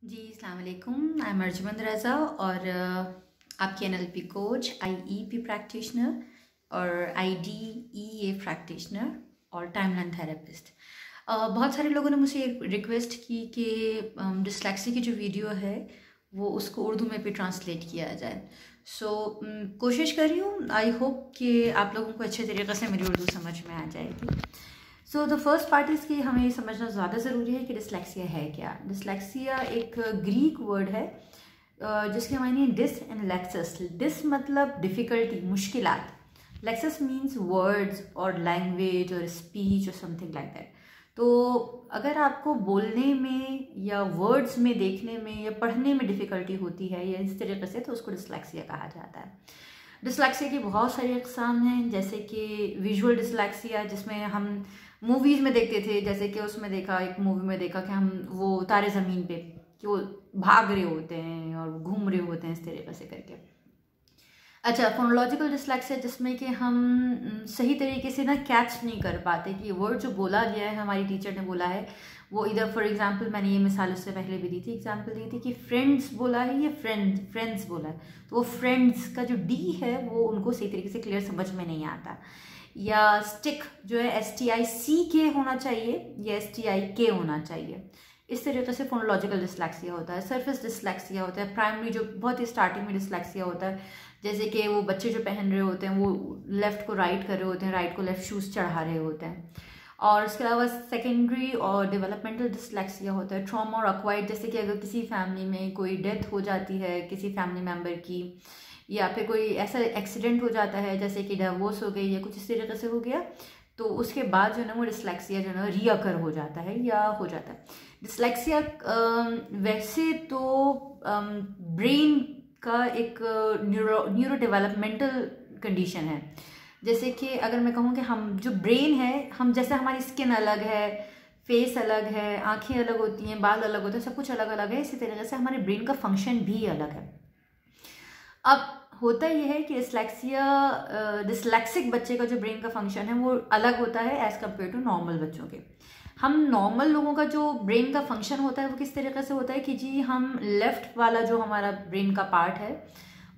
जी अस्सलाम वालेकुम। I am Arjumand रज़ा और आपकी NLP कोच, IEP प्रैक्टिशनर और IDEA प्रैक्टिशनर और टाइमलाइन थेरेपिस्ट। बहुत सारे लोगों ने मुझे रिक्वेस्ट की कि डिस्लेक्सी की जो वीडियो है वो उसको उर्दू में भी ट्रांसलेट किया जाए। कोशिश कर रही हूँ। आई होप कि आप लोगों को अच्छे तरीके से मेरी उर्दू समझ में आ जाएगी। द फर्स्ट पार्ट इज़ कि हमें ये समझना ज़्यादा ज़रूरी है कि डिस्लेक्सिया है क्या। डिस्लेक्सिया एक ग्रीक वर्ड है जिसके मायने डिस एंड लेक्सस। डिस मतलब डिफ़िकल्टी, मुश्किलात। लेक्सस मीन्स वर्ड्स और लैंग्वेज और स्पीच और समथिंग लाइक दैट। तो अगर आपको बोलने में या वर्ड्स में, देखने में या पढ़ने में डिफ़िकल्टी होती है या इस तरीके से, तो उसको डिस्लेक्सिया कहा जाता है। डिस्लेक्सिया की बहुत सारी अक़साम हैं, जैसे कि विजुअल डिस्लेक्सिया, जिसमें हम मूवीज़ में देखते थे। जैसे कि उसमें देखा, एक मूवी में देखा कि हम वो तारे ज़मीन पे कि वो भाग रहे होते हैं और घूम रहे होते हैं इस तरीके से करके। अच्छा, फोनोलॉजिकल डिस्लेक्सिया, जिसमें कि हम सही तरीके से ना कैच नहीं कर पाते कि वर्ड जो बोला गया है, हमारी टीचर ने बोला है, वो इधर फॉर एग्जांपल मैंने ये मिसाल उससे पहले भी दी थी, एग्जांपल दी थी कि फ्रेंड्स बोला है या फ्रेंड्स बोला है, तो वो फ्रेंड्स का जो डी है वो उनको सही तरीके से क्लियर समझ में नहीं आता। या स्टिक जो है STICK होना चाहिए या STIK होना चाहिए। इस तरीके से फोनोलॉजिकल डिस्लेक्सिया होता है। सरफेस डिस्लेक्सिया होता है, प्राइमरी जो बहुत ही स्टार्टिंग में डिस्लेक्सिया होता है, जैसे कि वो बच्चे जो पहन रहे होते हैं वो लेफ़्ट को राइट कर रहे होते हैं, राइट को लेफ़्ट शूज़ चढ़ा रहे होते हैं। और इसके अलावा सेकेंडरी और डेवलपमेंटल डिस्लेक्सिया होता है, ट्रॉमा और अक्वायर्ड, जैसे कि अगर किसी फैमिली में कोई डेथ हो जाती है किसी फैमिली मेम्बर की, या फिर कोई ऐसा एक्सीडेंट हो जाता है जैसे कि डिवोर्स हो गई या कुछ इस तरीके से हो गया, तो उसके बाद जो है ना वो डिस्लेक्सिया जो है ना रीअकर हो जाता है या हो जाता है। डिस्लेक्सिया वैसे तो ब्रेन का एक न्यूरो डेवलपमेंटल कंडीशन है। जैसे कि अगर मैं कहूँ कि हम जो ब्रेन है, हम जैसे हमारी स्किन अलग है, फेस अलग है, आँखें अलग होती हैं, बाल अलग होते हैं, सब कुछ अलग अलग है, इसी तरीके से हमारे ब्रेन का फंक्शन भी अलग है। अब होता यह है कि डिस्लेक्सिक बच्चे का जो ब्रेन का फंक्शन है वो अलग होता है एज़ कम्पेयर टू नॉर्मल बच्चों के। हम नॉर्मल लोगों का जो ब्रेन का फंक्शन होता है वो किस तरीके से होता है कि जी, हम लेफ़्ट वाला जो हमारा ब्रेन का पार्ट है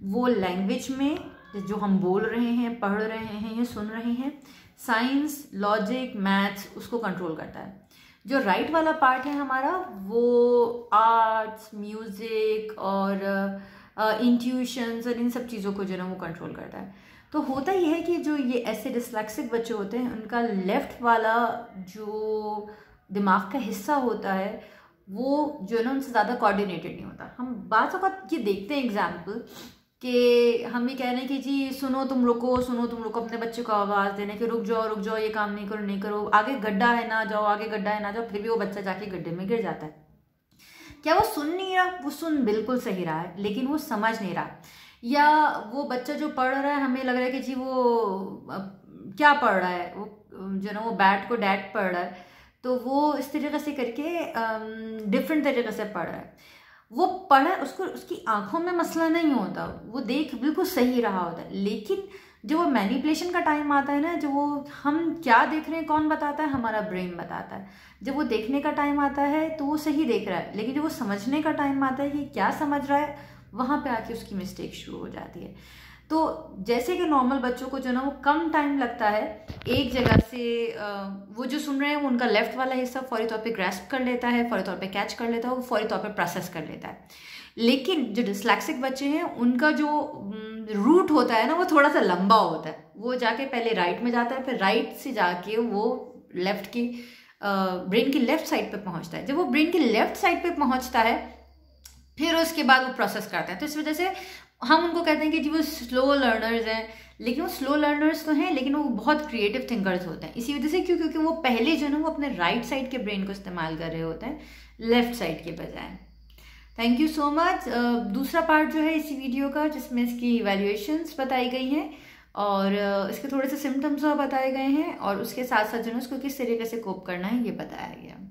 वो लैंग्वेज में, जो हम बोल रहे हैं, पढ़ रहे हैं या सुन रहे हैं, साइंस, लॉजिक, मैथ्स, उसको कंट्रोल करता है। जो राइट वाला पार्ट है हमारा वो आर्ट्स, म्यूज़िक और इंट्यूशंस और इन सब चीज़ों को जो ना वो कंट्रोल करता है। तो होता यह है कि जो ये ऐसे डिस्लेक्सिक बच्चे होते हैं उनका लेफ़्ट वाला जो दिमाग का हिस्सा होता है वो जो है ना उनसे ज़्यादा कोऑर्डिनेटेड नहीं होता। हम बात वक्त ये देखते हैं एग्जाम्पल कि हम ये कह रहे हैं कि जी सुनो तुम रुको, अपने बच्चे को आवाज़ देने कि रुक जाओ, ये काम नहीं करो, आगे गड्ढा है ना जाओ, आगे गड्ढा है ना जाओ, फिर भी वो बच्चा जाके गड्ढे में गिर जाता है। क्या वो सुन नहीं रहा? वो सुन बिल्कुल सही रहा है, लेकिन वो समझ नहीं रहा। या वो बच्चा जो पढ़ रहा है, हमें लग रहा है कि जी वो क्या पढ़ रहा है, वो जो ना वो बैट को डैट पढ़ रहा है, तो वो इस तरीके से करके डिफरेंट तरीके से पढ़ रहा है। वो पढ़ा, उसको उसकी आंखों में मसला नहीं होता, वो देख बिल्कुल सही रहा होता है, लेकिन जो वो मैनिपुलेशन का टाइम आता है ना, जो वो हम क्या देख रहे हैं कौन बताता है? हमारा ब्रेन बताता है। जब वो देखने का टाइम आता है तो वो सही देख रहा है, लेकिन जब वो समझने का टाइम आता है कि क्या समझ रहा है, वहाँ पे आके उसकी मिस्टेक शुरू हो जाती है। तो जैसे कि नॉर्मल बच्चों को जो ना वो कम टाइम लगता है एक जगह से, वो जो सुन रहे हैं वो उनका लेफ्ट वाला हिस्सा फौरी तौर पे ग्रैस्प कर लेता है, फौरी तौर पे कैच कर लेता है, वो फौरी तौर पे प्रोसेस कर लेता है। लेकिन जो डिस्लेक्सिक बच्चे हैं उनका जो रूट होता है ना वो थोड़ा सा लंबा होता है। वो जाके पहले राइट में जाता है, फिर राइट से जाके वो लेफ्ट की ब्रेन की लेफ्ट साइड पे पहुंचता है। जब वो ब्रेन की लेफ्ट साइड पे पहुंचता है फिर उसके बाद वो प्रोसेस करता है। तो इस वजह से हम उनको कहते हैं कि जी वो स्लो लर्नर्स हैं, लेकिन वो स्लो लर्नर्स तो हैं लेकिन वो बहुत क्रिएटिव थिंकर्स होते हैं। इसी वजह से क्योंकि वो पहले जो है वो अपने राइट साइड के ब्रेन को इस्तेमाल कर रहे होते हैं लेफ्ट साइड के बजाय। Thank you so much. दूसरा पार्ट जो है इसी वीडियो का, जिसमें इसकी इवैल्यूएशंस बताई गई हैं और इसके थोड़े से सिम्टम्स बताए गए हैं और उसके साथ साथ जो है उसको किस तरीके से कोप करना है ये बताया गया।